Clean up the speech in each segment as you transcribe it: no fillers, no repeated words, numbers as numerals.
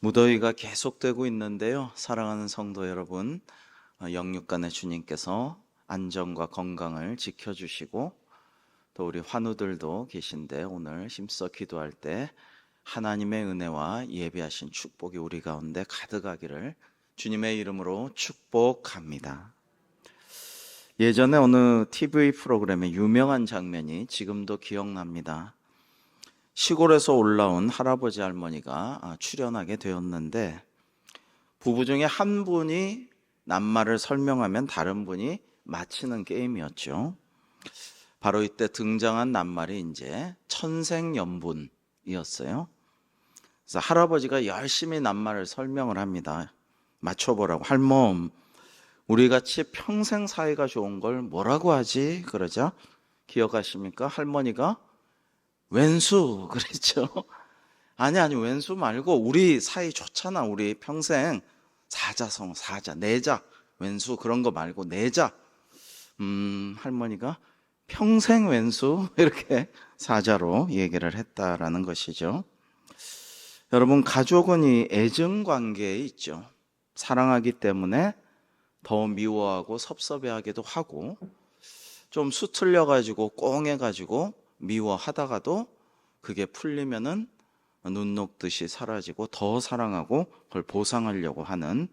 무더위가 계속되고 있는데요. 사랑하는 성도 여러분, 영육간의 주님께서 안전과 건강을 지켜주시고 또 우리 환우들도 계신데 오늘 힘써 기도할 때 하나님의 은혜와 예비하신 축복이 우리 가운데 가득하기를 주님의 이름으로 축복합니다. 예전에 어느 TV 프로그램의 유명한 장면이 지금도 기억납니다. 시골에서 올라온 할아버지 할머니가 출연하게 되었는데 부부 중에 한 분이 낱말을 설명하면 다른 분이 맞히는 게임이었죠. 바로 이때 등장한 낱말이 이제 천생연분이었어요. 그래서 할아버지가 열심히 낱말을 설명을 합니다. 맞춰보라고. 할멈, 우리 같이 평생 사이가 좋은 걸 뭐라고 하지? 그러자 기억하십니까? 할머니가 왼수 그랬죠. 아니 왼수 말고 우리 사이 좋잖아. 우리 평생 사자성 사자 내자 왼수 그런 거 말고 내자. 할머니가 평생 왼수 이렇게 사자로 얘기를 했다라는 것이죠. 여러분, 가족은 이 애증 관계에 있죠. 사랑하기 때문에 더 미워하고 섭섭해하기도 하고 좀 수틀려 가지고 꽁해 가지고 미워하다가도 그게 풀리면은 눈 녹듯이 사라지고 더 사랑하고 그걸 보상하려고 하는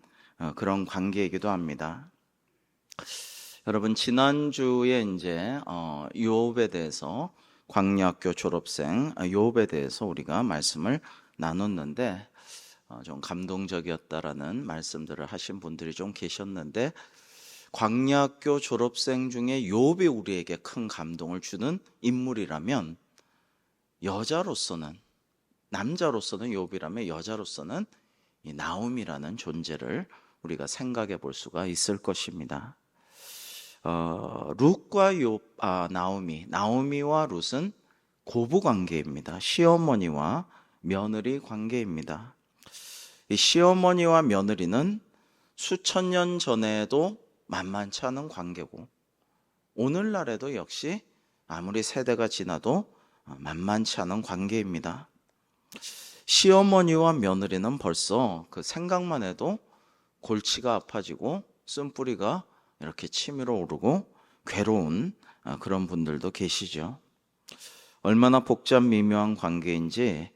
그런 관계이기도 합니다. 여러분, 지난주에 이제 욥에 대해서 광야학교 졸업생 욥에 대해서 우리가 말씀을 나눴는데 좀 감동적이었다라는 말씀들을 하신 분들이 좀 계셨는데 광야학교 졸업생 중에 욥이 우리에게 큰 감동을 주는 인물이라면 여자로서는 남자로서는 욥이라면 여자로서는 이 나오미라는 존재를 우리가 생각해 볼 수가 있을 것입니다. 룻과 나오미와 룻은 고부 관계입니다. 시어머니와 며느리 관계입니다. 이 시어머니와 며느리는 수천 년 전에도 만만치 않은 관계고 오늘날에도 역시 아무리 세대가 지나도 만만치 않은 관계입니다. 시어머니와 며느리는 벌써 그 생각만 해도 골치가 아파지고 쓴뿌리가 이렇게 치밀어 오르고 괴로운 그런 분들도 계시죠. 얼마나 복잡 미묘한 관계인지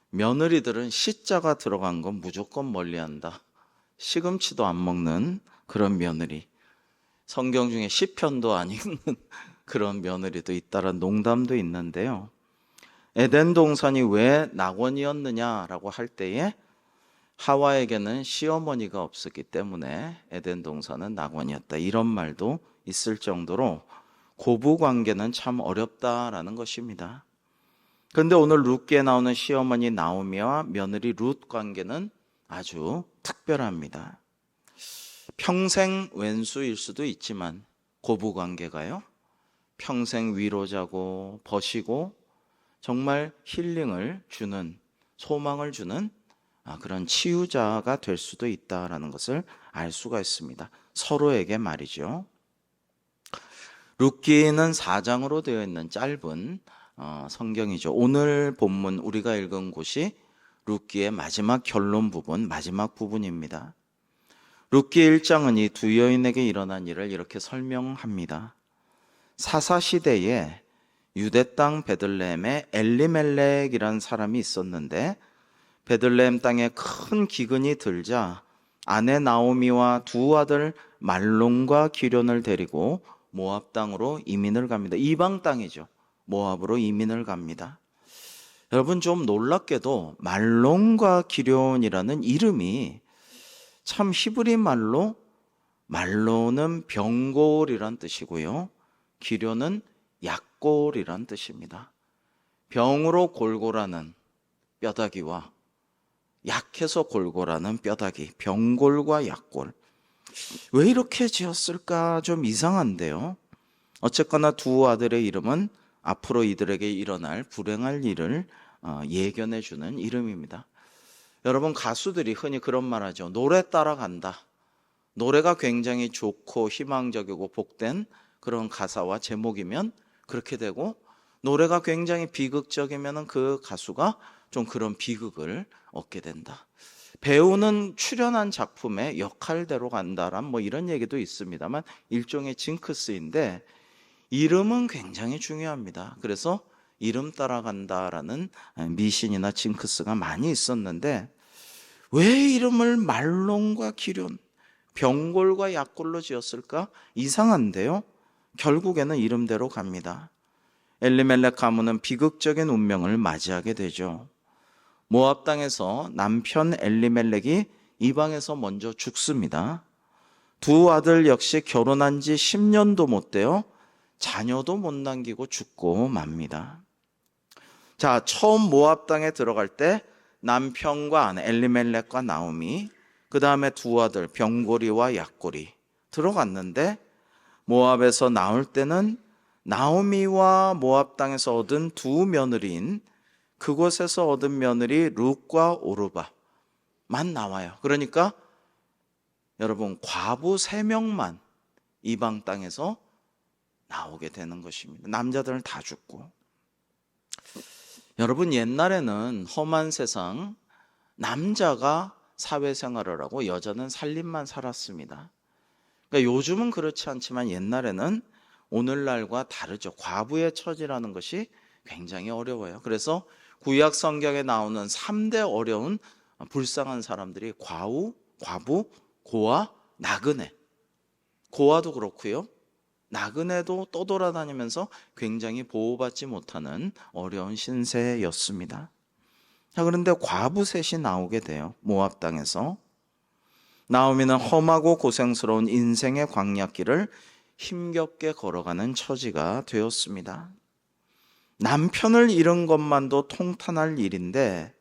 며느리들은 시자가 들어간 건 무조건 멀리한다. 시금치도 안 먹는 그런 며느리. 성경 중에 시편도 안 읽는 그런 며느리도 있다는 농담도 있는데요. 에덴 동산이 왜 낙원이었느냐라고 할 때에 하와에게는 시어머니가 없었기 때문에 에덴 동산은 낙원이었다. 이런 말도 있을 정도로 고부 관계는 참 어렵다라는 것입니다. 그런데 오늘 룻기에 나오는 시어머니 나오미와 며느리 룻 관계는 아주 특별합니다. 평생 왼수일 수도 있지만 고부 관계가요, 평생 위로자고 버시고 정말 힐링을 주는, 소망을 주는 그런 치유자가 될 수도 있다라는 것을 알 수가 있습니다. 서로에게 말이죠. 룻기는 4장으로 되어 있는 짧은 성경이죠. 오늘 본문 우리가 읽은 곳이 룻기의 마지막 결론 부분, 마지막 부분입니다. 룻기 1장은 이 두 여인에게 일어난 일을 이렇게 설명합니다. 사사시대에 유대 땅 베들레헴에 엘리멜렉이라는 사람이 있었는데 베들레헴 땅에 큰 기근이 들자 아내 나오미와 두 아들 말론과 기련을 데리고 모압 땅으로 이민을 갑니다. 이방 땅이죠. 모압으로 이민을 갑니다. 여러분, 좀 놀랍게도 말론과 기련이라는 이름이 참 히브리 말로 말론은 병골이란 뜻이고요. 기련은 약골이란 뜻입니다. 병으로 골골하는 뼈다귀와 약해서 골골하는 뼈다귀, 병골과 약골. 왜 이렇게 지었을까 좀 이상한데요. 어쨌거나 두 아들의 이름은 앞으로 이들에게 일어날 불행할 일을 예견해 주는 이름입니다. 여러분, 가수들이 흔히 그런 말 하죠. 노래 따라간다. 노래가 굉장히 좋고 희망적이고 복된 그런 가사와 제목이면 그렇게 되고, 노래가 굉장히 비극적이면 그 가수가 좀 그런 비극을 얻게 된다. 배우는 출연한 작품의 역할대로 간다란 뭐 이런 얘기도 있습니다만 일종의 징크스인데 이름은 굉장히 중요합니다. 그래서 이름 따라간다라는 미신이나 징크스가 많이 있었는데 왜 이름을 말론과 기륜, 병골과 약골로 지었을까? 이상한데요. 결국에는 이름대로 갑니다. 엘리멜렉 가문은 비극적인 운명을 맞이하게 되죠. 모압 땅에서 남편 엘리멜렉이 이방에서 먼저 죽습니다. 두 아들 역시 결혼한 지 10년도 못 되어 자녀도 못 남기고 죽고 맙니다. 자, 처음 모압 땅에 들어갈 때 남편과 아내 엘리멜렉과 나오미, 그 다음에 두 아들 병고리와 약고리 들어갔는데 모압에서 나올 때는 나오미와 모압 땅에서 얻은 두 며느리인 그곳에서 얻은 며느리 룻과 오르바만 나와요. 그러니까 여러분 과부 3명만 이방 땅에서 나오게 되는 것입니다. 남자들은 다 죽고. 여러분 옛날에는 험한 세상 남자가 사회생활을 하고 여자는 살림만 살았습니다. 그러니까 요즘은 그렇지 않지만 옛날에는 오늘날과 다르죠. 과부의 처지라는 것이 굉장히 어려워요. 그래서 구약 성경에 나오는 3대 어려운 불쌍한 사람들이 과부, 고아, 나그네. 고아도 그렇고요. 나그네도 떠돌아다니면서 굉장히 보호받지 못하는 어려운 신세였습니다. 자, 그런데 과부 셋이 나오게 돼요. 모압 땅에서. 나오미는 험하고 고생스러운 인생의 광야길을 힘겹게 걸어가는 처지가 되었습니다. 남편을 잃은 것만도 통탄할 일인데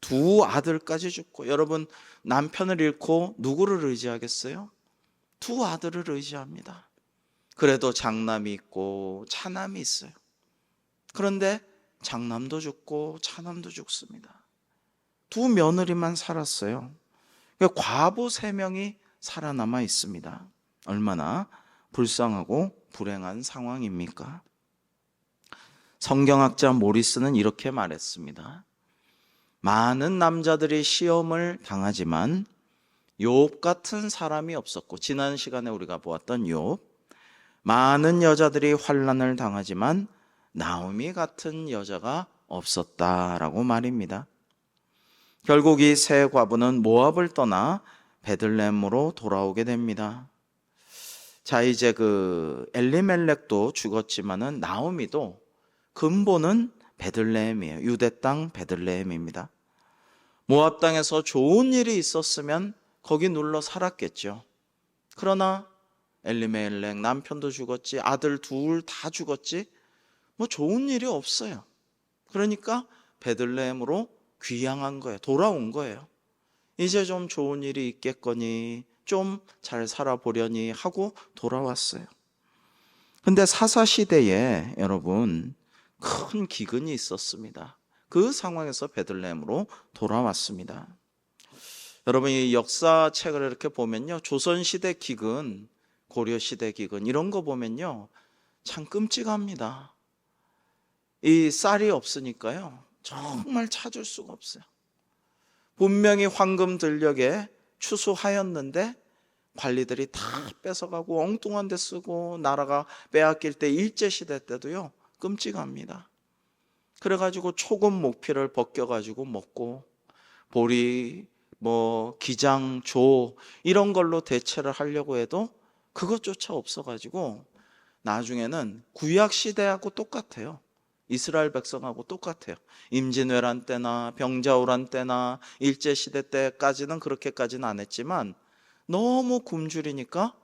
두 아들까지 죽고, 여러분 남편을 잃고 누구를 의지하겠어요? 두 아들을 의지합니다. 그래도 장남이 있고 차남이 있어요. 그런데 장남도 죽고 차남도 죽습니다. 두 며느리만 살았어요. 과부 3명이 살아남아 있습니다. 얼마나 불쌍하고 불행한 상황입니까? 성경학자 모리스는 이렇게 말했습니다. 많은 남자들이 시험을 당하지만 욥 같은 사람이 없었고, 지난 시간에 우리가 보았던 욥, 많은 여자들이 환난을 당하지만 나오미 같은 여자가 없었다라고 말입니다. 결국 이 세 과부는 모압을 떠나 베들레헴으로 돌아오게 됩니다. 자, 이제 엘리멜렉도 죽었지만은 나오미도 근본은 베들레헴이에요. 유대 땅 베들레헴입니다. 모압 땅에서 좋은 일이 있었으면 거기 눌러 살았겠죠. 그러나 엘리멜렉 남편도 죽었지, 아들 둘 다 죽었지, 뭐 좋은 일이 없어요. 그러니까 베들레헴으로 귀향한 거예요. 돌아온 거예요. 이제 좀 좋은 일이 있겠거니, 좀 잘 살아보려니 하고 돌아왔어요. 근데 사사시대에 여러분 큰 기근이 있었습니다. 그 상황에서 베들레헴으로 돌아왔습니다. 여러분 이 역사책을 이렇게 보면요, 조선시대 기근, 고려시대 기근 이런 거 보면요 참 끔찍합니다. 이 쌀이 없으니까요 정말 찾을 수가 없어요. 분명히 황금 들녘에 추수하였는데 관리들이 다 뺏어가고 엉뚱한 데 쓰고, 나라가 빼앗길 때 일제시대 때도요 끔찍합니다. 그래가지고 초급 목피를 벗겨가지고 먹고, 보리, 기장, 조 이런 걸로 대체를 하려고 해도 그것조차 없어가지고 나중에는 구약시대하고 똑같아요. 이스라엘 백성하고 똑같아요. 임진왜란 때나 병자호란 때나 일제시대 때까지는 그렇게까지는 안 했지만 너무 굶주리니까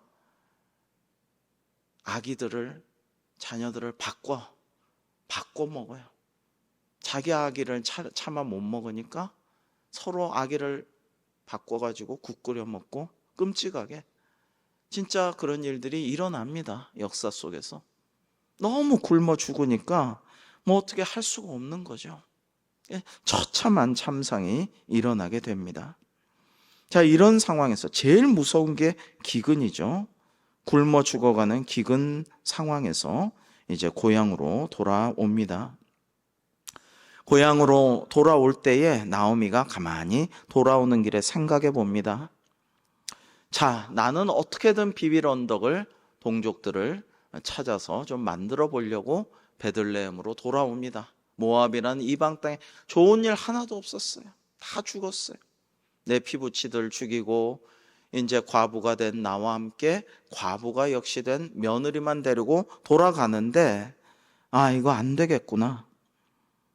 자녀들을 바꿔 먹어요. 자기 아기를 차마 못 먹으니까 서로 아기를 바꿔가지고 국 끓여 먹고, 끔찍하게 진짜 그런 일들이 일어납니다. 역사 속에서. 너무 굶어 죽으니까 뭐 어떻게 할 수가 없는 거죠. 처참한 참상이 일어나게 됩니다. 자, 이런 상황에서 제일 무서운 게 기근이죠. 굶어 죽어가는 기근 상황에서 이제 고향으로 돌아옵니다. 고향으로 돌아올 때에 나오미가 가만히 돌아오는 길에 생각해 봅니다. 자, 나는 어떻게든 비빌 언덕을, 동족들을 찾아서 좀 만들어 보려고 베들레헴으로 돌아옵니다. 모압이라는 이방 땅에 좋은 일 하나도 없었어요. 다 죽었어요. 내 피부치들 죽이고 이제 과부가 된 나와 함께 과부가 역시 된 며느리만 데리고 돌아가는데, 아, 이거 안 되겠구나.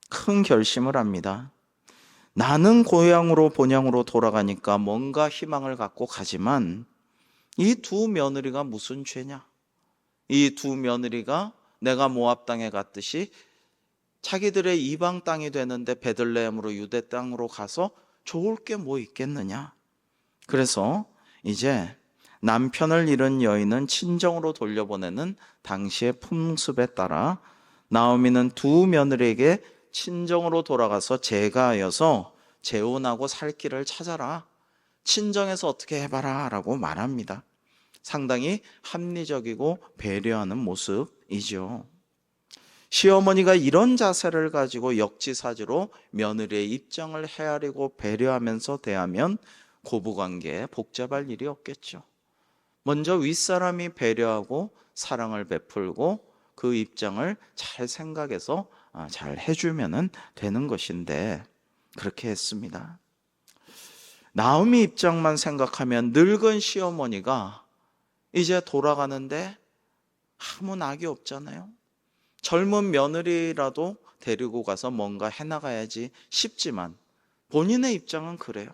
큰 결심을 합니다. 나는 고향으로 본향으로 돌아가니까 뭔가 희망을 갖고 가지만 이 두 며느리가 무슨 죄냐? 이 두 며느리가 내가 모압 땅에 갔듯이 자기들의 이방 땅이 되는데 베들레헴으로 유대 땅으로 가서 좋을 게 뭐 있겠느냐? 그래서 이제 남편을 잃은 여인은 친정으로 돌려보내는 당시의 풍습에 따라 나오미는 두 며느리에게 친정으로 돌아가서 제가하여서 재혼하고 살 길을 찾아라. 친정에서 어떻게 해봐라 라고 말합니다. 상당히 합리적이고 배려하는 모습이죠. 시어머니가 이런 자세를 가지고 역지사지로 며느리의 입장을 헤아리고 배려하면서 대하면 고부관계에 복잡할 일이 없겠죠. 먼저 윗사람이 배려하고 사랑을 베풀고 그 입장을 잘 생각해서 잘 해주면 되는 것인데 그렇게 했습니다. 나오미 입장만 생각하면 늙은 시어머니가 이제 돌아가는데 아무 낙이 없잖아요. 젊은 며느리라도 데리고 가서 뭔가 해나가야지 싶지만 본인의 입장은 그래요.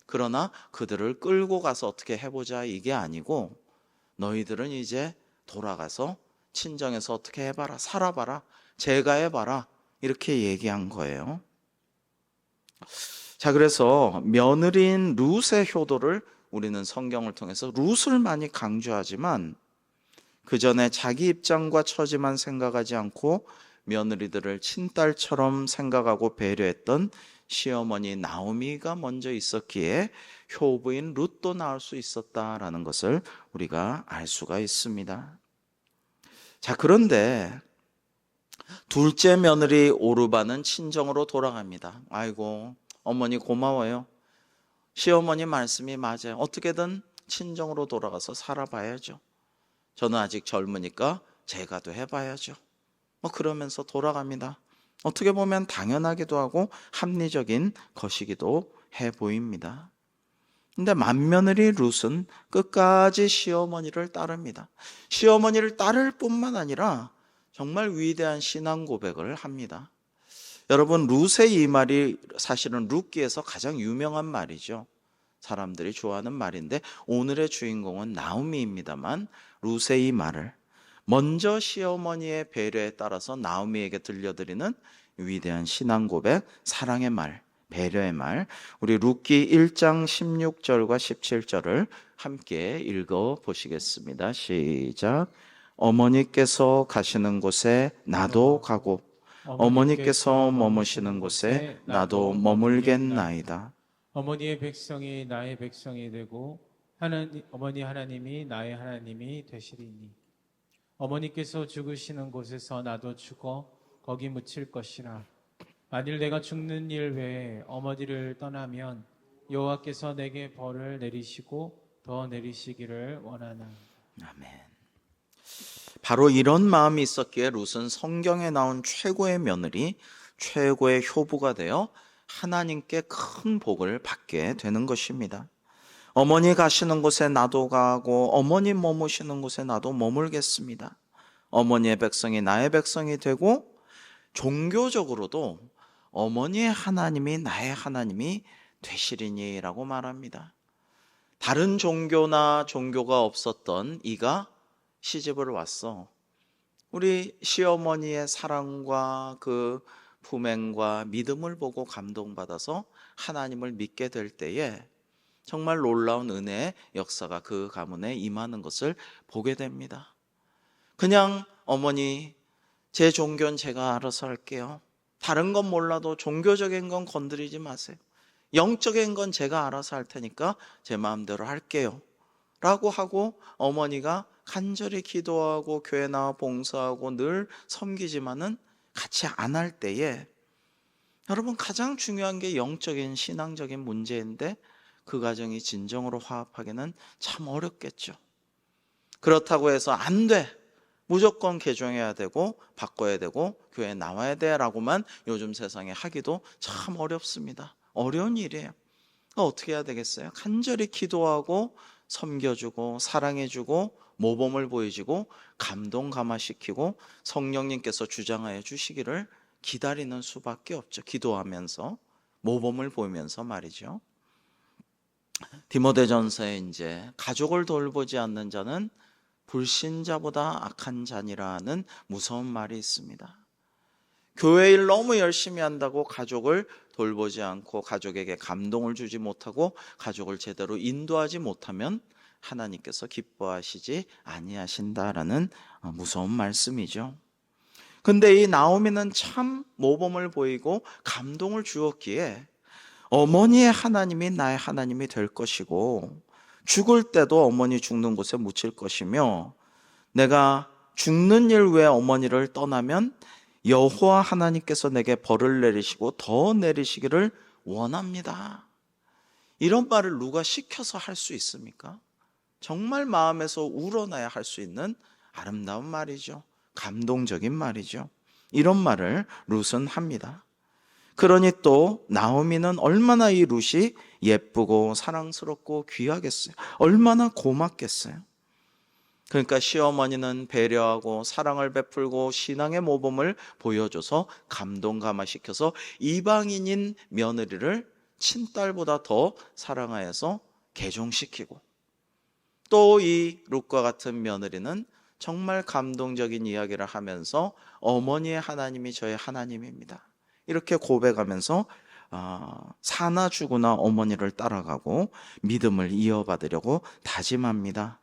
그러나 그들을 끌고 가서 어떻게 해보자 이게 아니고 너희들은 이제 돌아가서 친정에서 어떻게 해봐라, 살아봐라, 제가해봐라 이렇게 얘기한 거예요. 자, 그래서 며느리인 룻의 효도를 우리는 성경을 통해서 룻을 많이 강조하지만 그 전에 자기 입장과 처지만 생각하지 않고 며느리들을 친딸처럼 생각하고 배려했던 시어머니 나오미가 먼저 있었기에 효부인 룻도 낳을 수 있었다라는 것을 우리가 알 수가 있습니다. 자, 그런데 둘째 며느리 오르바는 친정으로 돌아갑니다. 아이고, 어머니 고마워요. 시어머니 말씀이 맞아요. 어떻게든 친정으로 돌아가서 살아봐야죠. 저는 아직 젊으니까 제가도 해봐야죠. 그러면서 돌아갑니다. 어떻게 보면 당연하기도 하고 합리적인 것이기도 해 보입니다. 근데 맏며느리 룻은 끝까지 시어머니를 따릅니다. 시어머니를 따를 뿐만 아니라 정말 위대한 신앙 고백을 합니다. 여러분, 룻의 이 말이 사실은 룻기에서 가장 유명한 말이죠. 사람들이 좋아하는 말인데 오늘의 주인공은 나오미입니다만 룻의 이 말을 먼저 시어머니의 배려에 따라서 나오미에게 들려드리는 위대한 신앙 고백, 사랑의 말, 배려의 말, 우리 룻기 1장 16절과 17절을 함께 읽어 보시겠습니다. 시작. 어머니께서 가시는 곳에 나도 가고 어머니께서 머무시는 곳에 나도 머물겠나이다. 어머니의 백성이 나의 백성이 되고 어머니 하나님이 나의 하나님이 되시리니 어머니께서 죽으시는 곳에서 나도 죽어 거기 묻힐 것이라. 만일 내가 죽는 일 외에 어머니를 떠나면 여호와께서 내게 벌을 내리시고 더 내리시기를 원하나. 아멘. 바로 이런 마음이 있었기에 룻은 성경에 나온 최고의 며느리, 최고의 효부가 되어 하나님께 큰 복을 받게 되는 것입니다. 어머니 가시는 곳에 나도 가고 어머니 머무시는 곳에 나도 머물겠습니다. 어머니의 백성이 나의 백성이 되고 종교적으로도 어머니의 하나님이 나의 하나님이 되시리니라고 말합니다. 다른 종교나 종교가 없었던 이가 시집을 왔어. 우리 시어머니의 사랑과 그 품행과 믿음을 보고 감동받아서 하나님을 믿게 될 때에 정말 놀라운 은혜의 역사가 그 가문에 임하는 것을 보게 됩니다. 그냥 어머니, 제 종교는 제가 알아서 할게요. 다른 건 몰라도 종교적인 건 건드리지 마세요. 영적인 건 제가 알아서 할 테니까 제 마음대로 할게요. 라고 하고 어머니가 간절히 기도하고 교회 나와 봉사하고 늘 섬기지만은 같이 안 할 때에 여러분, 가장 중요한 게 영적인 신앙적인 문제인데 그 가정이 진정으로 화합하기는 참 어렵겠죠. 그렇다고 해서 안 돼, 무조건 개종해야 되고 바꿔야 되고 교회에 나와야 돼 라고만 요즘 세상에 하기도 참 어렵습니다. 어려운 일이에요. 어떻게 해야 되겠어요? 간절히 기도하고 섬겨주고 사랑해주고 모범을 보여주고 감동 감화시키고 성령님께서 주장하여 주시기를 기다리는 수밖에 없죠. 기도하면서 모범을 보이면서 말이죠. 디모데전서에 이제 가족을 돌보지 않는 자는 불신자보다 악한 자니라는 무서운 말이 있습니다. 교회 일 너무 열심히 한다고 가족을 돌보지 않고 가족에게 감동을 주지 못하고 가족을 제대로 인도하지 못하면 하나님께서 기뻐하시지 아니하신다라는 무서운 말씀이죠. 근데 이 나오미는 참 모범을 보이고 감동을 주었기에 어머니의 하나님이 나의 하나님이 될 것이고 죽을 때도 어머니 죽는 곳에 묻힐 것이며 내가 죽는 일 외에 어머니를 떠나면 여호와 하나님께서 내게 벌을 내리시고 더 내리시기를 원합니다. 이런 말을 누가 시켜서 할 수 있습니까? 정말 마음에서 우러나야 할 수 있는 아름다운 말이죠. 감동적인 말이죠. 이런 말을 룻은 합니다. 그러니 또 나오미는 얼마나 이 룻이 예쁘고 사랑스럽고 귀하겠어요. 얼마나 고맙겠어요. 그러니까 시어머니는 배려하고 사랑을 베풀고 신앙의 모범을 보여줘서 감동 감화시켜서 이방인인 며느리를 친딸보다 더 사랑하여서 개종시키고, 또 이 룻과 같은 며느리는 정말 감동적인 이야기를 하면서 어머니의 하나님이 저의 하나님입니다, 이렇게 고백하면서 사나 죽으나 어머니를 따라가고 믿음을 이어받으려고 다짐합니다.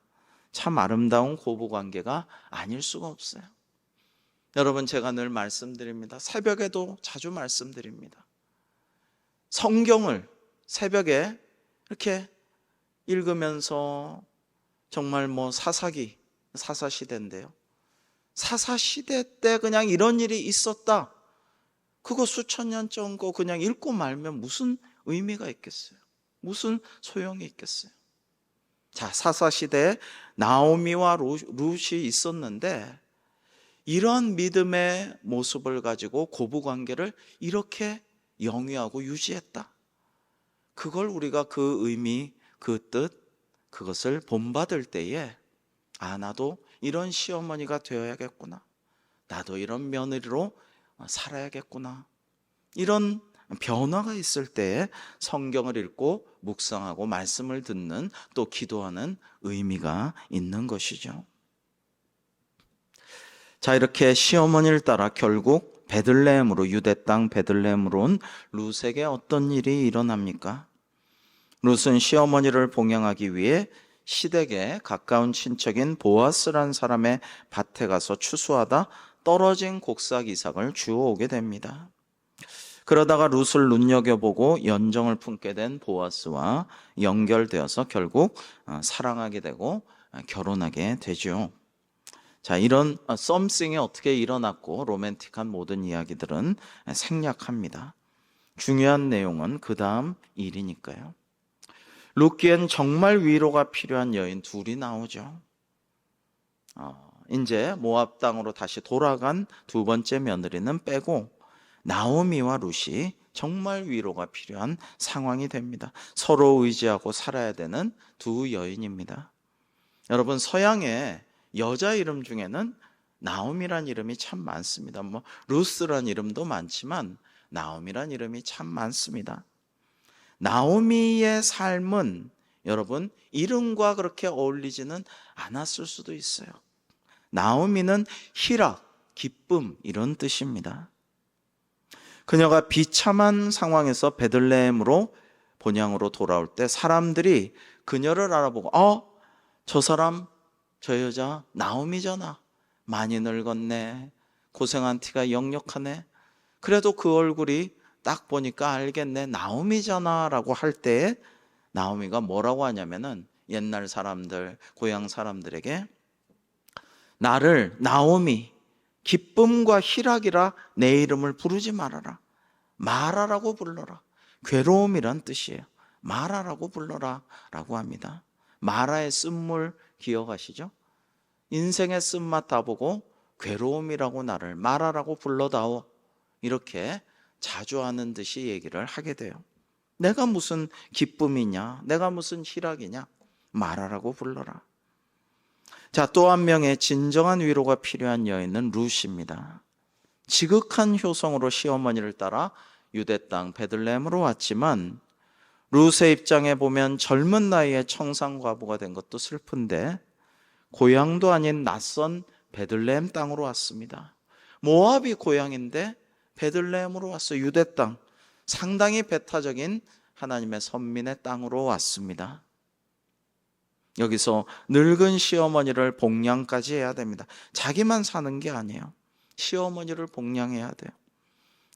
참 아름다운 고부관계가 아닐 수가 없어요. 여러분, 제가 늘 말씀드립니다. 새벽에도 자주 말씀드립니다. 성경을 새벽에 이렇게 읽으면서 정말 사사시대인데요. 사사시대 때 그냥 이런 일이 있었다, 그거 수천 년 전 거 그냥 읽고 말면 무슨 의미가 있겠어요? 무슨 소용이 있겠어요? 자, 사사시대에 나오미와 룻이 있었는데 이런 믿음의 모습을 가지고 고부관계를 이렇게 영위하고 유지했다. 그걸 우리가 그 의미, 그 뜻, 그것을 본받을 때에 나도 이런 시어머니가 되어야겠구나, 나도 이런 며느리로 살아야겠구나, 이런 변화가 있을 때에 성경을 읽고 묵상하고 말씀을 듣는, 또 기도하는 의미가 있는 것이죠. 자, 이렇게 시어머니를 따라 결국 베들레헴으로, 유대 땅 베들레헴으로 온 룻에게 어떤 일이 일어납니까? 룻은 시어머니를 봉양하기 위해 시댁에 가까운 친척인 보아스란 사람의 밭에 가서 추수하다 떨어진 곡삭 이삭을 주워오게 됩니다. 그러다가 룻을 눈여겨보고 연정을 품게 된 보아스와 연결되어서 결국 사랑하게 되고 결혼하게 되죠. 자, 이런 썸씽이 어떻게 일어났고 로맨틱한 모든 이야기들은 생략합니다. 중요한 내용은 그 다음 일이니까요. 룻기엔 정말 위로가 필요한 여인 둘이 나오죠. 이제 모압 땅으로 다시 돌아간 두 번째 며느리는 빼고 나오미와 룻이 정말 위로가 필요한 상황이 됩니다. 서로 의지하고 살아야 되는 두 여인입니다. 여러분, 서양의 여자 이름 중에는 나오미란 이름이 참 많습니다. 루스란 이름도 많지만 나오미란 이름이 참 많습니다. 나오미의 삶은 여러분 이름과 그렇게 어울리지는 않았을 수도 있어요. 나오미는 희락, 기쁨 이런 뜻입니다. 그녀가 비참한 상황에서 베들레헴으로 본향으로 돌아올 때 사람들이 그녀를 알아보고 저 사람, 저 여자 나오미잖아, 많이 늙었네, 고생한 티가 역력하네, 그래도 그 얼굴이 딱 보니까 알겠네, 나오미잖아 라고 할 때에 나오미가 뭐라고 하냐면은 옛날 사람들, 고향 사람들에게 나를 나오미, 기쁨과 희락이라 내 이름을 부르지 말아라, 마라라고 불러라. 괴로움이란 뜻이에요. 마라라고 불러라 라고 합니다. 마라의 쓴물 기억하시죠? 인생의 쓴맛 다 보고 괴로움이라고 나를 마라라고 불러다오, 이렇게 자주 하는 듯이 얘기를 하게 돼요. 내가 무슨 기쁨이냐, 내가 무슨 희락이냐, 마라라고 불러라. 자, 또 한 명의 진정한 위로가 필요한 여인은 룻입니다. 지극한 효성으로 시어머니를 따라 유대 땅 베들레헴으로 왔지만 룻의 입장에 보면 젊은 나이에 청산과부가 된 것도 슬픈데 고향도 아닌 낯선 베들레헴 땅으로 왔습니다. 모압이 고향인데 베들레헴으로 왔어요. 유대 땅, 상당히 배타적인 하나님의 선민의 땅으로 왔습니다. 여기서 늙은 시어머니를 복량까지 해야 됩니다. 자기만 사는 게 아니에요. 시어머니를 복량해야 돼요.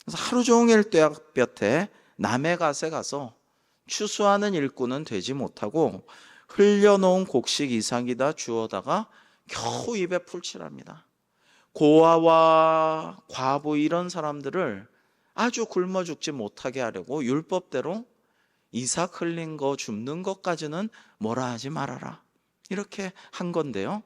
그래서 하루 종일 뙤약볕에 남의 갓에 가서 추수하는 일꾼은 되지 못하고 흘려놓은 곡식 이삭이다 주워다가 겨우 입에 풀칠합니다. 고아와 과부 이런 사람들을 아주 굶어 죽지 못하게 하려고 율법대로 이삭 흘린 거 줍는 것까지는 뭐라 하지 말아라, 이렇게 한 건데요.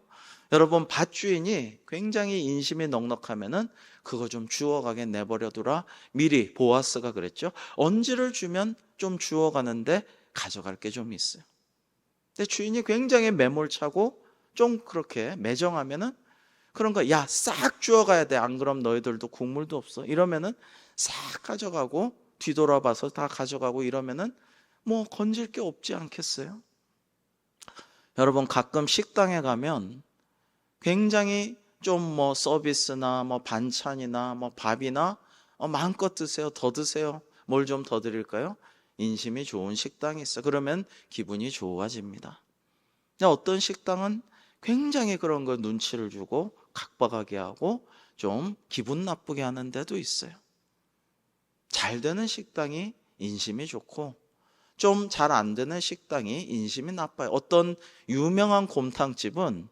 여러분, 밭주인이 굉장히 인심이 넉넉하면은 그거 좀 주워가게 내버려두라, 미리 보아스가 그랬죠. 언지를 주면 좀 주워가는데 가져갈 게 좀 있어요. 근데 주인이 굉장히 매몰차고 좀 그렇게 매정하면은 그런 거, 야, 싹 주워가야 돼, 안 그럼 너희들도 국물도 없어, 이러면은 싹 가져가고 뒤돌아봐서 다 가져가고 이러면은 뭐 건질 게 없지 않겠어요? 여러분, 가끔 식당에 가면 굉장히 좀 뭐 서비스나 뭐 반찬이나 뭐 밥이나 마음껏 드세요, 더 드세요, 뭘 좀 더 드릴까요? 인심이 좋은 식당이 있어. 그러면 기분이 좋아집니다. 근데 어떤 식당은 굉장히 그런 거 눈치를 주고 각박하게 하고 좀 기분 나쁘게 하는 데도 있어요. 잘 되는 식당이 인심이 좋고 좀 잘 안 되는 식당이 인심이 나빠요. 어떤 유명한 곰탕집은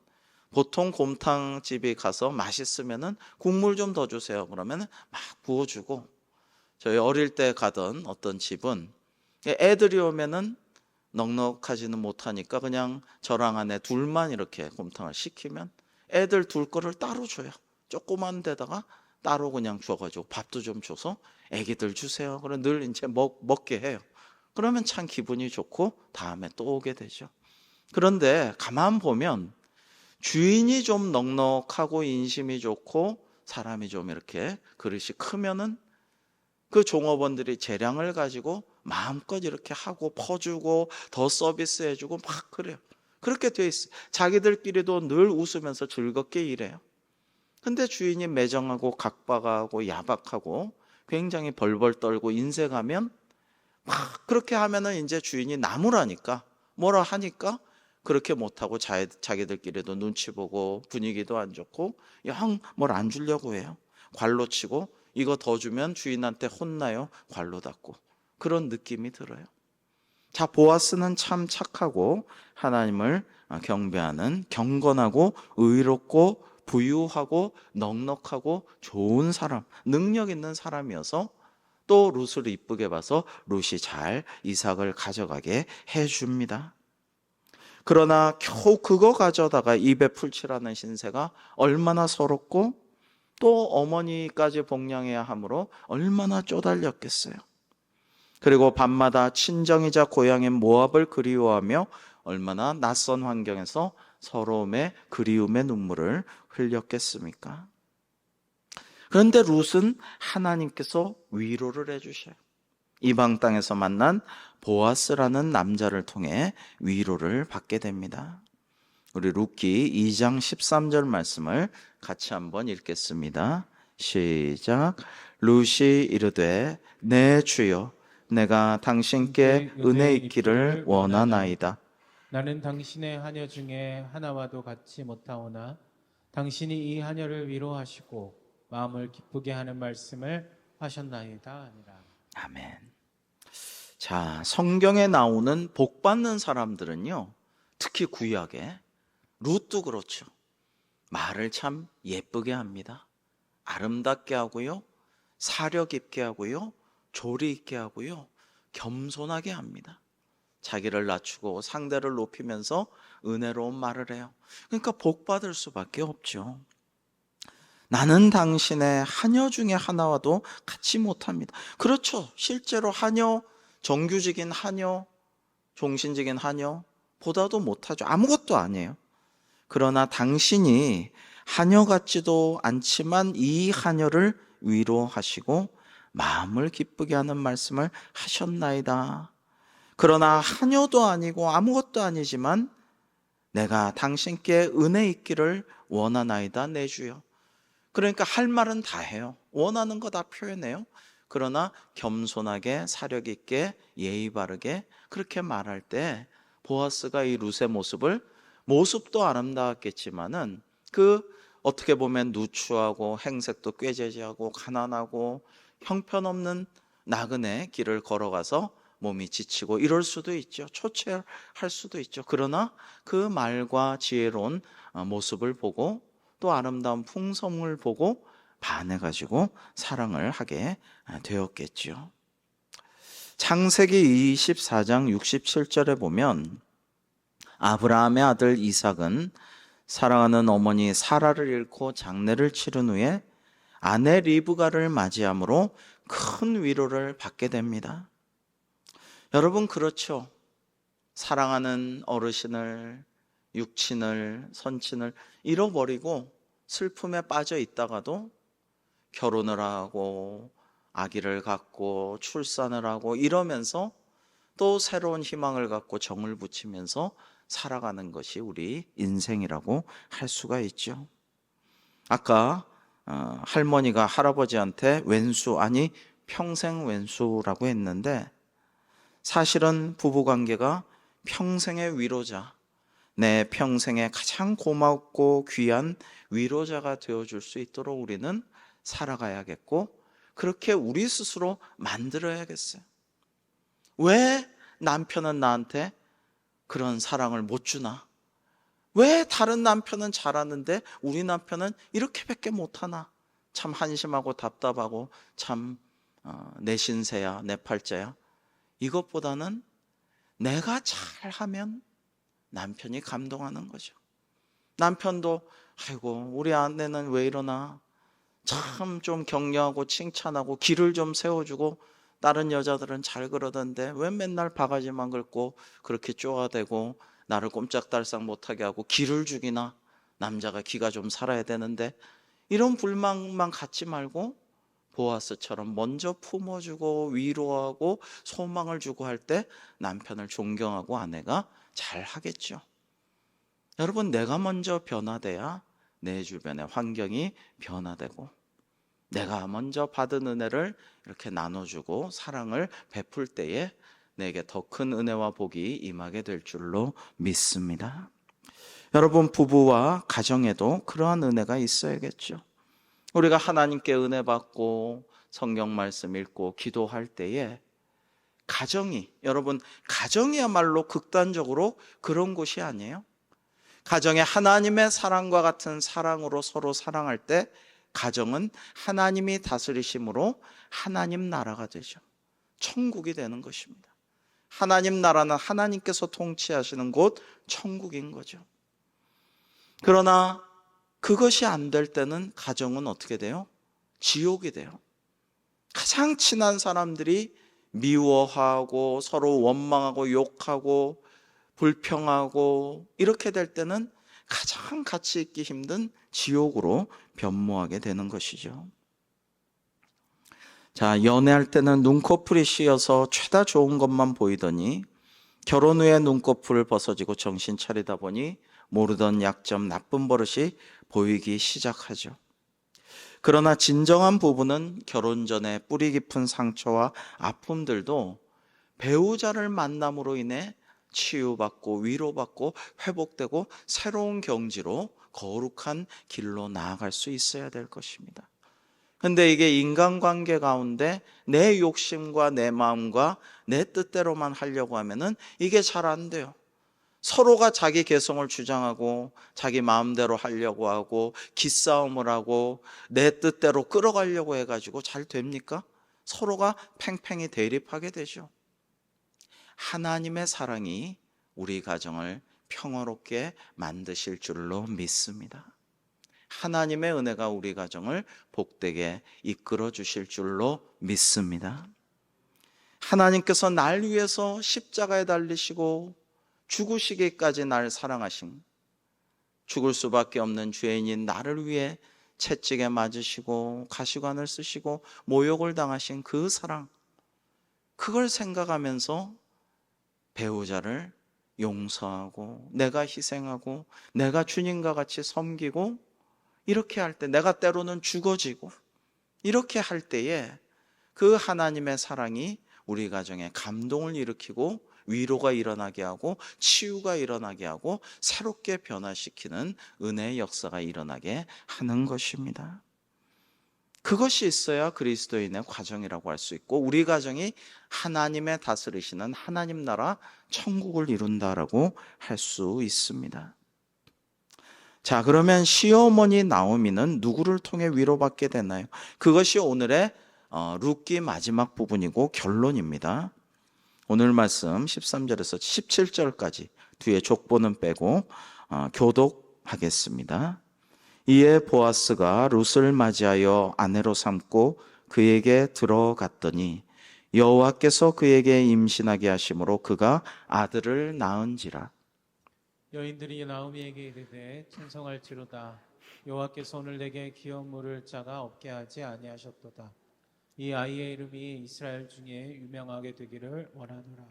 보통 곰탕집에 가서 맛있으면은 국물 좀 더 주세요, 그러면은 막 부어주고, 저희 어릴 때 가던 어떤 집은 애들이 오면은 넉넉하지는 못하니까 그냥 저랑 아내 둘만 이렇게 곰탕을 시키면 애들 둘 거를 따로 줘요. 조그만 데다가 따로 그냥 줘가지고 밥도 좀 줘서 애기들 주세요. 그럼 늘 이제 먹게 해요. 그러면 참 기분이 좋고 다음에 또 오게 되죠. 그런데 가만 보면 주인이 좀 넉넉하고 인심이 좋고 사람이 좀 이렇게 그릇이 크면은 그 종업원들이 재량을 가지고 마음껏 이렇게 하고 퍼주고 더 서비스해주고 막 그래요. 그렇게 돼 있어요. 자기들끼리도 늘 웃으면서 즐겁게 일해요. 근데 주인이 매정하고 각박하고 야박하고 굉장히 벌벌 떨고 인색하면 막 그렇게 하면은 이제 주인이 나무라니까 뭐라 하니까 그렇게 못하고 자기들끼리도 눈치 보고 분위기도 안 좋고 영 뭘 안 주려고 해요. 관로 치고 이거 더 주면 주인한테 혼나요. 관로 닫고. 그런 느낌이 들어요. 자, 보아스는 참 착하고 하나님을 경배하는 경건하고 의롭고 부유하고 넉넉하고 좋은 사람, 능력 있는 사람이어서 또 룻을 이쁘게 봐서 룻이 잘 이삭을 가져가게 해줍니다. 그러나 겨우 그거 가져다가 입에 풀칠하는 신세가 얼마나 서럽고 또 어머니까지 복량해야 하므로 얼마나 쪼달렸겠어요. 그리고 밤마다 친정이자 고향인 모압을 그리워하며 얼마나 낯선 환경에서 서러움의 그리움의 눈물을 흘렸겠습니까? 그런데 룻은 하나님께서 위로를 해주셔요. 이방 땅에서 만난 보아스라는 남자를 통해 위로를 받게 됩니다. 우리 룻기 2장 13절 말씀을 같이 한번 읽겠습니다. 시작. 룻이 이르되 내 주여 내가 당신께 은혜 있기를 원하나이다. 나는 당신의 하녀 중에 하나와도 같이 못하오나 당신이 이 하녀를 위로하시고 마음을 기쁘게 하는 말씀을 하셨나이다 아니라. 아멘. 자, 성경에 나오는 복 받는 사람들은요, 특히 구약에 룻도 그렇죠. 말을 참 예쁘게 합니다. 아름답게 하고요, 사려 깊게 하고요, 조리 있게 하고요, 겸손하게 합니다. 자기를 낮추고 상대를 높이면서 은혜로운 말을 해요. 그러니까 복 받을 수밖에 없죠. 나는 당신의 하녀 중에 하나와도 같지 못합니다. 그렇죠. 실제로 하녀, 정규직인 하녀, 종신직인 하녀보다도 못하죠. 아무것도 아니에요. 그러나 당신이 하녀 같지도 않지만 이 하녀를 위로하시고 마음을 기쁘게 하는 말씀을 하셨나이다. 그러나 하녀도 아니고 아무것도 아니지만 내가 당신께 은혜 있기를 원하나이다, 내 주여. 그러니까 할 말은 다 해요. 원하는 거 다 표현해요. 그러나 겸손하게 사력 있게 예의 바르게 그렇게 말할 때 보아스가 이 룻의 모습도 아름다웠겠지만은 그 어떻게 보면 누추하고 행색도 꾀죄죄하고 가난하고 형편없는 나그네 길을 걸어가서 몸이 지치고 이럴 수도 있죠. 초췌할 수도 있죠. 그러나 그 말과 지혜로운 모습을 보고 또 아름다운 풍성을 보고 반해가지고 사랑을 하게 되었겠죠. 창세기 24장 67절에 보면 아브라함의 아들 이삭은 사랑하는 어머니 사라를 잃고 장례를 치른 후에 아내 리브가를 맞이함으로 큰 위로를 받게 됩니다. 여러분, 그렇죠. 사랑하는 어르신을, 육친을, 선친을 잃어버리고 슬픔에 빠져 있다가도 결혼을 하고 아기를 갖고 출산을 하고 이러면서 또 새로운 희망을 갖고 정을 붙이면서 살아가는 것이 우리 인생이라고 할 수가 있죠. 아까 할머니가 할아버지한테 왼수, 아니 평생 왼수라고 했는데 사실은 부부관계가 평생의 위로자, 내 평생에 가장 고맙고 귀한 위로자가 되어줄 수 있도록 우리는 살아가야겠고 그렇게 우리 스스로 만들어야겠어요. 왜 남편은 나한테 그런 사랑을 못 주나? 왜 다른 남편은 잘하는데 우리 남편은 이렇게밖에 못하나? 참 한심하고 답답하고 참 내 신세야, 내 팔자야. 이것보다는 내가 잘하면 남편이 감동하는 거죠. 남편도 아이고 우리 아내는 왜 이러나, 참 좀 격려하고 칭찬하고 길을 좀 세워주고 다른 여자들은 잘 그러던데 왜 맨날 바가지만 긁고 그렇게 쪼아대고 나를 꼼짝달싹 못하게 하고 기를 죽이나, 남자가 기가 좀 살아야 되는데, 이런 불만만 갖지 말고 보아스처럼 먼저 품어주고 위로하고 소망을 주고 할 때 남편을 존경하고 아내가 잘 하겠죠. 여러분, 내가 먼저 변화돼야 내 주변의 환경이 변화되고 내가 먼저 받은 은혜를 이렇게 나눠주고 사랑을 베풀 때에 내게 더 큰 은혜와 복이 임하게 될 줄로 믿습니다. 여러분, 부부와 가정에도 그러한 은혜가 있어야겠죠. 우리가 하나님께 은혜 받고 성경 말씀 읽고 기도할 때에 여러분, 가정이야말로 극단적으로 그런 곳이 아니에요. 가정에 하나님의 사랑과 같은 사랑으로 서로 사랑할 때 가정은 하나님이 다스리심으로 하나님 나라가 되죠. 천국이 되는 것입니다. 하나님 나라는 하나님께서 통치하시는 곳, 천국인 거죠. 그러나 그것이 안 될 때는 가정은 어떻게 돼요? 지옥이 돼요. 가장 친한 사람들이 미워하고 서로 원망하고 욕하고 불평하고 이렇게 될 때는 가장 같이 있기 힘든 지옥으로 변모하게 되는 것이죠. 자, 연애할 때는 눈꺼풀이 씌어서 죄다 좋은 것만 보이더니 결혼 후에 눈꺼풀을 벗어지고 정신 차리다 보니 모르던 약점, 나쁜 버릇이 보이기 시작하죠. 그러나 진정한 부부는 결혼 전에 뿌리 깊은 상처와 아픔들도 배우자를 만남으로 인해 치유받고 위로받고 회복되고 새로운 경지로 거룩한 길로 나아갈 수 있어야 될 것입니다. 근데 이게 인간관계 가운데 내 욕심과 내 마음과 내 뜻대로만 하려고 하면은 이게 잘 안 돼요. 서로가 자기 개성을 주장하고 자기 마음대로 하려고 하고 기싸움을 하고 내 뜻대로 끌어가려고 해가지고 잘 됩니까? 서로가 팽팽히 대립하게 되죠. 하나님의 사랑이 우리 가정을 평화롭게 만드실 줄로 믿습니다. 하나님의 은혜가 우리 가정을 복되게 이끌어 주실 줄로 믿습니다. 하나님께서 날 위해서 십자가에 달리시고 죽으시기까지 날 사랑하신, 죽을 수밖에 없는 죄인인 나를 위해 채찍에 맞으시고 가시관을 쓰시고 모욕을 당하신 그 사랑, 그걸 생각하면서 배우자를 용서하고 내가 희생하고 내가 주님과 같이 섬기고 이렇게 할 때, 내가 때로는 죽어지고 이렇게 할 때에 그 하나님의 사랑이 우리 가정에 감동을 일으키고 위로가 일어나게 하고 치유가 일어나게 하고 새롭게 변화시키는 은혜의 역사가 일어나게 하는 것입니다. 그것이 있어야 그리스도인의 과정이라고 할 수 있고 우리 가정이 하나님의 다스리시는 하나님 나라 천국을 이룬다라고 할 수 있습니다. 자, 그러면 시어머니 나오미는 누구를 통해 위로받게 되나요? 그것이 오늘의 룻기 마지막 부분이고 결론입니다. 오늘 말씀 13절에서 17절까지 뒤에 족보는 빼고 교독하겠습니다. 이에 보아스가 룻을 맞이하여 아내로 삼고 그에게 들어갔더니 여호와께서 그에게 임신하게 하심으로 그가 아들을 낳은지라. 여인들이 나오미에게 이르되 찬송할지로다. 여호와께서 오늘 내게 기업 물을 자가 없게 하지 아니하셨도다. 이 아이의 이름이 이스라엘 중에 유명하게 되기를 원하노라.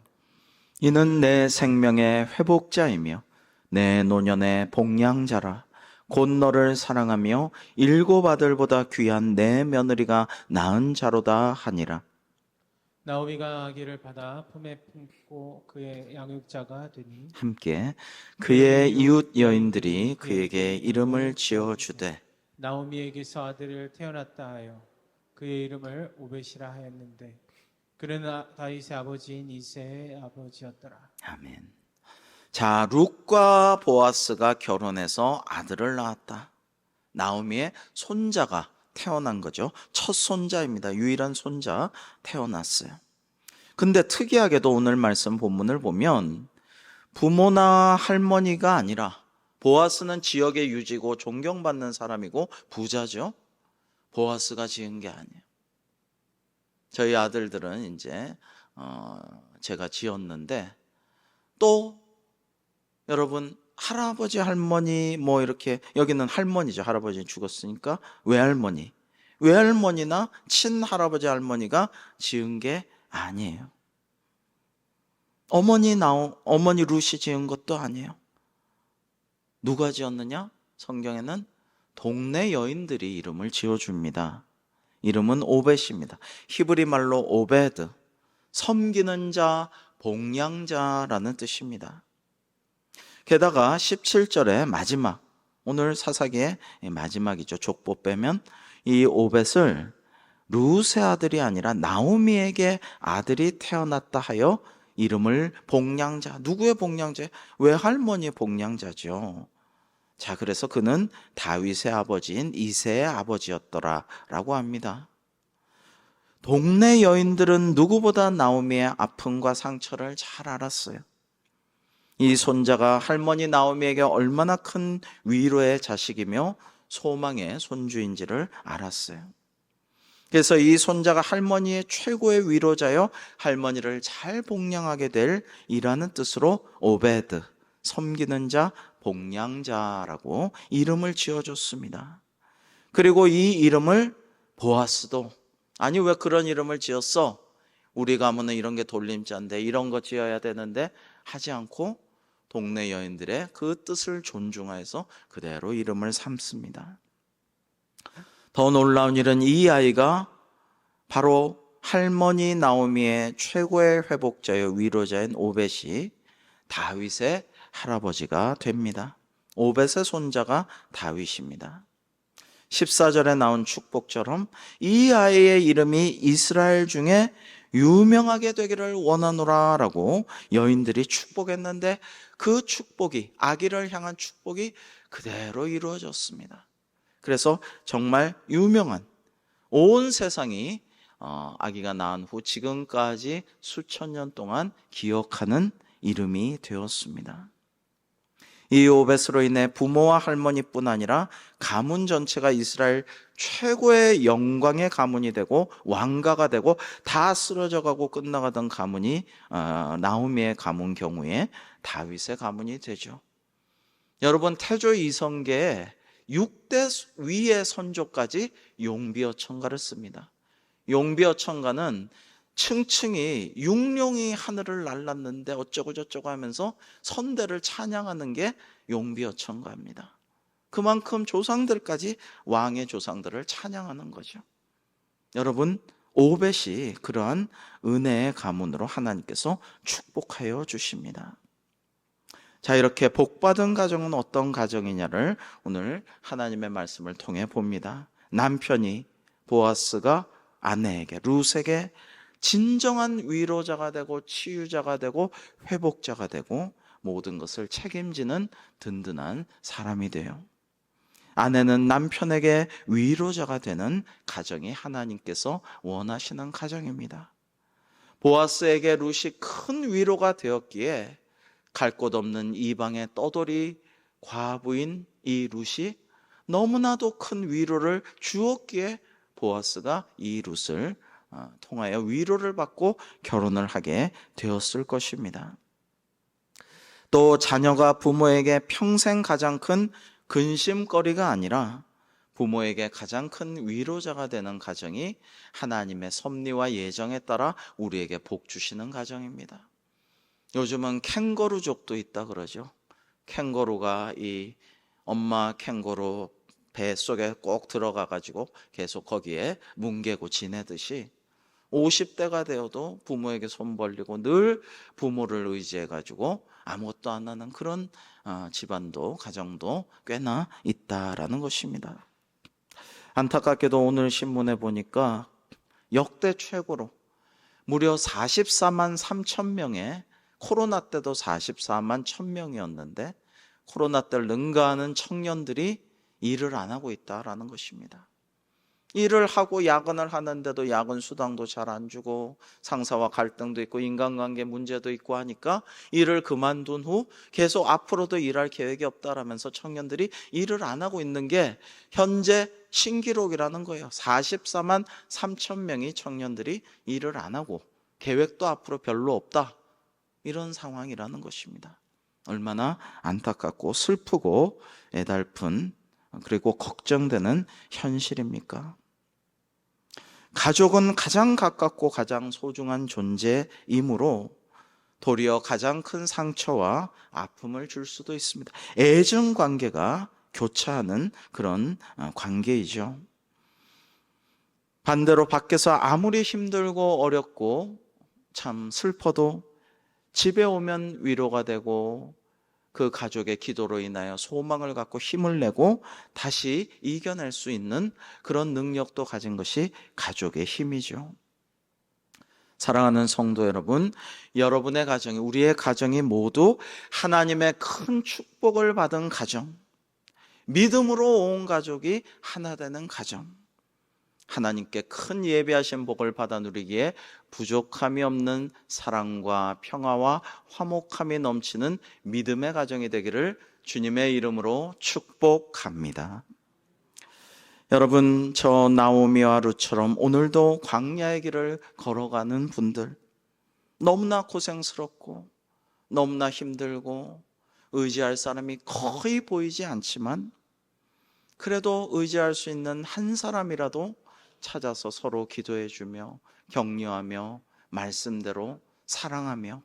이는 내 생명의 회복자이며 내 노년의 복량자라. 곧 너를 사랑하며 일곱 아들보다 귀한 내 며느리가 낳은 자로다 하니라. 나오미가 아기를 받아 품에 품고 그의 양육자가 되니 함께 그의 이웃 여인들이 그에게 이름을 지어주되 나오미에게서 아들을 태어났다 하여 그의 이름을 오벳이라 하였는데 그는 다윗의 아버지인 이새의 아버지였더라. 아멘. 자, 룻과 보아스가 결혼해서 아들을 낳았다. 나오미의 손자가 태어난 거죠. 첫 손자입니다. 유일한 손자 태어났어요. 근데 특이하게도 오늘 말씀 본문을 보면 부모나 할머니가 아니라, 보아스는 지역의 유지고 존경받는 사람이고 부자죠. 보아스가 지은 게 아니에요. 저희 아들들은 이제 제가 지었는데, 또 여러분 할아버지 할머니 뭐 이렇게, 여기는 할머니죠. 할아버지 죽었으니까 외할머니나 친할아버지 할머니가 지은 게 아니에요. 어머니 룻이 지은 것도 아니에요. 누가 지었느냐? 성경에는 동네 여인들이 이름을 지어줍니다. 이름은 오벳입니다. 히브리 말로 오베드, 섬기는 자, 복량자라는 뜻입니다. 게다가 17절의 마지막, 오늘 사사기의 마지막이죠. 족보 빼면 이 오벳을 룻의 아들이 아니라 나오미에게 아들이 태어났다 하여 이름을 복량자, 누구의 복량자? 외할머니의 복량자죠. 자, 그래서 그는 다윗의 아버지인 이새의 아버지였더라라고 합니다. 동네 여인들은 누구보다 나오미의 아픔과 상처를 잘 알았어요. 이 손자가 할머니 나오미에게 얼마나 큰 위로의 자식이며 소망의 손주인지를 알았어요. 그래서 이 손자가 할머니의 최고의 위로자여 할머니를 잘 복양하게 될 이라는 뜻으로 오베드, 섬기는 자, 복량자라고 이름을 지어줬습니다. 그리고 이 이름을 보아스도, 아니 왜 그런 이름을 지었어? 우리 가문은 이런 게 돌림자인데 이런 거 지어야 되는데 하지 않고 동네 여인들의 그 뜻을 존중해서 그대로 이름을 삼습니다. 더 놀라운 일은 이 아이가 바로 할머니 나오미의 최고의 회복자여 위로자인 오벳이 다윗의 할아버지가 됩니다. 오벳의 손자가 다윗입니다. 14절에 나온 축복처럼 이 아이의 이름이 이스라엘 중에 유명하게 되기를 원하노라 라고 여인들이 축복했는데 그 축복이, 아기를 향한 축복이 그대로 이루어졌습니다. 그래서 정말 유명한, 온 세상이 아기가 낳은 후 지금까지 수천 년 동안 기억하는 이름이 되었습니다. 이 오벳으로 인해 부모와 할머니뿐 아니라 가문 전체가 이스라엘 최고의 영광의 가문이 되고 왕가가 되고 다 쓰러져가고 끝나가던 가문이 나오미의 가문 경우에 다윗의 가문이 되죠. 여러분, 태조 이성계에 6대 위의 선조까지 용비어 청가를 씁니다. 용비어 청가는 층층이 육룡이 하늘을 날랐는데 어쩌고 저쩌고 하면서 선대를 찬양하는 게 용비어 청가입니다. 그만큼 조상들까지 왕의 조상들을 찬양하는 거죠. 여러분, 오벳이 그러한 은혜의 가문으로 하나님께서 축복하여 주십니다. 자, 이렇게 복받은 가정은 어떤 가정이냐를 오늘 하나님의 말씀을 통해 봅니다. 남편이 보아스가 아내에게, 룻에게 진정한 위로자가 되고 치유자가 되고 회복자가 되고 모든 것을 책임지는 든든한 사람이 돼요. 아내는 남편에게 위로자가 되는 가정이 하나님께서 원하시는 가정입니다. 보아스에게 룻이 큰 위로가 되었기에 갈 곳 없는 이방의 떠돌이 과부인 이 룻이 너무나도 큰 위로를 주었기에 보아스가 이 룻을 통하여 위로를 받고 결혼을 하게 되었을 것입니다. 또 자녀가 부모에게 평생 가장 큰 근심거리가 아니라 부모에게 가장 큰 위로자가 되는 가정이 하나님의 섭리와 예정에 따라 우리에게 복 주시는 가정입니다. 요즘은 캥거루족도 있다 그러죠. 캥거루가 이 엄마 캥거루 배 속에 꼭 들어가 가지고 계속 거기에 뭉개고 지내듯이 50대가 되어도 부모에게 손 벌리고 늘 부모를 의지해 가지고 아무것도 안 하는 그런 집안도 가정도 꽤나 있다라는 것입니다. 안타깝게도 오늘 신문에 보니까 역대 최고로 무려 44만 3천 명의 코로나 때도 44만 1,000명이었는데 코로나 때를 능가하는 청년들이 일을 안 하고 있다라는 것입니다. 일을 하고 야근을 하는데도 야근 수당도 잘 안 주고 상사와 갈등도 있고 인간관계 문제도 있고 하니까 일을 그만둔 후 계속 앞으로도 일할 계획이 없다라면서 청년들이 일을 안 하고 있는 게 현재 신기록이라는 거예요. 44만 3천 명의 청년들이 일을 안 하고 계획도 앞으로 별로 없다. 이런 상황이라는 것입니다. 얼마나 안타깝고 슬프고 애달픈 그리고 걱정되는 현실입니까? 가족은 가장 가깝고 가장 소중한 존재이므로 도리어 가장 큰 상처와 아픔을 줄 수도 있습니다. 애정 관계가 교차하는 그런 관계이죠. 반대로 밖에서 아무리 힘들고 어렵고 참 슬퍼도 집에 오면 위로가 되고 그 가족의 기도로 인하여 소망을 갖고 힘을 내고 다시 이겨낼 수 있는 그런 능력도 가진 것이 가족의 힘이죠. 사랑하는 성도 여러분, 여러분의 가정이, 우리의 가정이 모두 하나님의 큰 축복을 받은 가정, 믿음으로 온 가족이 하나 되는 가정, 하나님께 큰 예배하신 복을 받아 누리기에 부족함이 없는 사랑과 평화와 화목함이 넘치는 믿음의 가정이 되기를 주님의 이름으로 축복합니다. 여러분, 저 나오미와 룻처럼 오늘도 광야의 길을 걸어가는 분들, 너무나 고생스럽고 너무나 힘들고 의지할 사람이 거의 보이지 않지만 그래도 의지할 수 있는 한 사람이라도 찾아서 서로 기도해주며 격려하며 말씀대로 사랑하며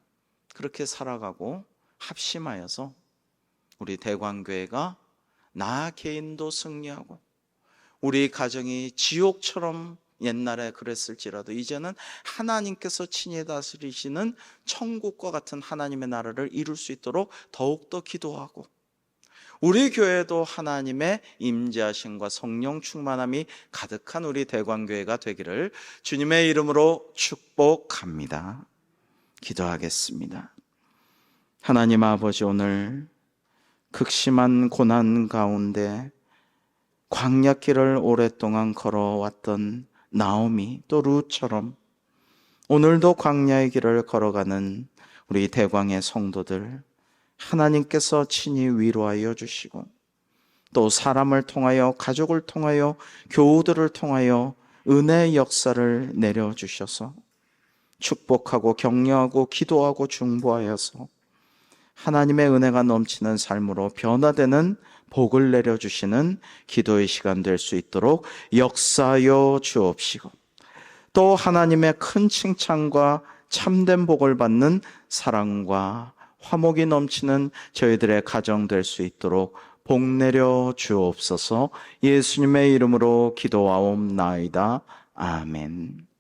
그렇게 살아가고 합심하여서 우리 대광교회가 나 개인도 승리하고 우리 가정이 지옥처럼 옛날에 그랬을지라도 이제는 하나님께서 친히 다스리시는 천국과 같은 하나님의 나라를 이룰 수 있도록 더욱더 기도하고 우리 교회도 하나님의 임재하심과 성령 충만함이 가득한 우리 대광교회가 되기를 주님의 이름으로 축복합니다. 기도하겠습니다. 하나님 아버지, 오늘 극심한 고난 가운데 광야길을 오랫동안 걸어왔던 나오미 또 룻처럼 오늘도 광야의 길을 걸어가는 우리 대광의 성도들 하나님께서 친히 위로하여 주시고 또 사람을 통하여 가족을 통하여 교우들을 통하여 은혜의 역사를 내려주셔서 축복하고 격려하고 기도하고 중보하여서 하나님의 은혜가 넘치는 삶으로 변화되는 복을 내려주시는 기도의 시간 될 수 있도록 역사하여 주옵시고 또 하나님의 큰 칭찬과 참된 복을 받는 사랑과 화목이 넘치는 저희들의 가정 될 수 있도록 복 내려 주옵소서. 예수님의 이름으로 기도하옵나이다. 아멘.